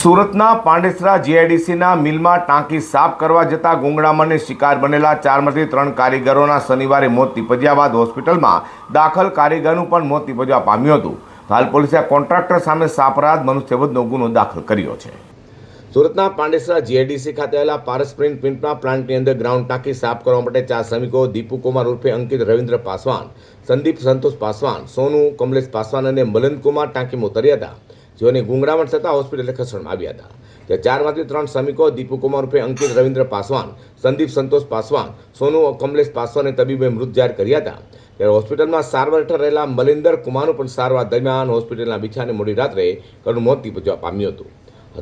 સુરતના પાંડેસરા જીઆઈડીસીના મિલમાં ટાંકી સાફ કરવા જતા ગુંગળામણને શિકાર બનેલા 4માંથી 3 કારીગરોના શનિવારે મોત નીપજ્યા બાદ હોસ્પિટલમાં દાખલ કારીગરનું પણ મોત નીપજવા પામ્યું હતું. હાલ પોલીસે કોન્ટ્રાક્ટર સામે સાપરાધ મનુષ્યવધનો ગુનો દાખલ કર્યો છે. સુરતના પાંડેસરા જીઆઈડીસી ખાતે આવેલા પારસ પ્રિન્ટના પ્લાન્ટની અંદર ગ્રાઉન્ડ ટાંકી સાફ કરવા માટે 4 શ્રમિકો દીપુ કુમાર ઉર્ફે અંકિત રવિન્દ્ર પાસવાન, સંદીપ સંતોષ પાસવાન, સોનુ કમલેશ પાસવાન અને મલંદ કુમાર ટાંકીમાં ઉતર્યા હતા, જેઓને ગુંગળામણ થતાં હોસ્પિટલે ખસેડવામાં આવ્યા હતા. ત્યાં 4માંથી 3 શ્રમિકો દીપુ કુમાર રૂપે અંકિત રવિન્દ્ર પાસવાન, સંદીપ સંતોષ પાસવાન, સોનુ કમલેશ પાસવાને તબીબે મૃત જાહેર કર્યા હતા. ત્યારે હોસ્પિટલમાં સારવાર હેઠળ રહેલા મલિન્દર કુમારનું પણ સારવાર દરમિયાન હોસ્પિટલના બિછાને મોડી રાત્રે કરુણ મોત નીપજવા પામ્યું હતું.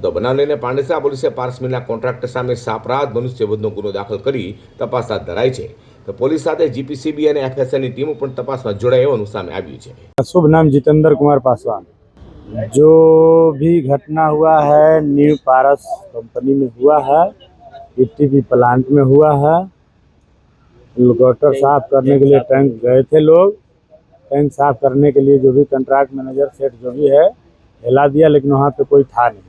તો બનાવ લઈને પાંડેસરા પોલીસે પારસ મિલના કોન્ટ્રાક્ટર સામે સાપરાધ મનુષ્યવધનો ગુનો દાખલ કરી તપાસ હાથ ધરાઈ છે. તો પોલીસ સાથે જીપીસીબી અને એફએસએલની ટીમો પણ તપાસમાં જોડાઈ હોવાનું સામે આવ્યું છે. शुभ नाम जितेंद्र कुमार पासवान। जो भी घटना हुआ है न्यू पारस कंपनी में हुआ है, ईटीपी प्लांट में हुआ है। गटर साफ करने के लिए टैंक गए थे लोग, टैंक साफ करने के लिए जो भी कंट्रैक्ट मैनेजर सेठ जो भी है हिला दिया, लेकिन वहाँ पे कोई था नहीं।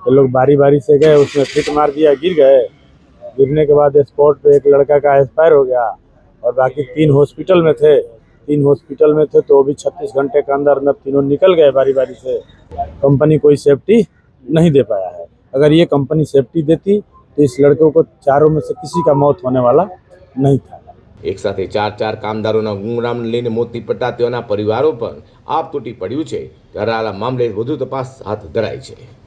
ये लोग बारी बारी से गए, उसमें फिट मार दिया, गिर गए। गिरने के बाद स्पॉट पे एक लड़का का एक्सपायर हो गया और बाकी 3 हॉस्पिटल में थे। 3 हॉस्पिटल में थे तो भी 36 घंटे के अंदर अंदर तीनों निकल गए बारी बारी से। कंपनी कोई सेफ्टी नहीं दे पाया है। अगर ये कंपनी सेफ्टी देती तो इस लड़कों को चारों में से किसी का मौत होने वाला नहीं था। એક સાથે 4 કામદારોના ગુંગળામણ લઈને મોત નીપજતા તેઓના પરિવારો પર આપ તૂટી પડ્યું છે. ત્યારે આ મામલે વધુ તપાસ હાથ ધરાઈ છે.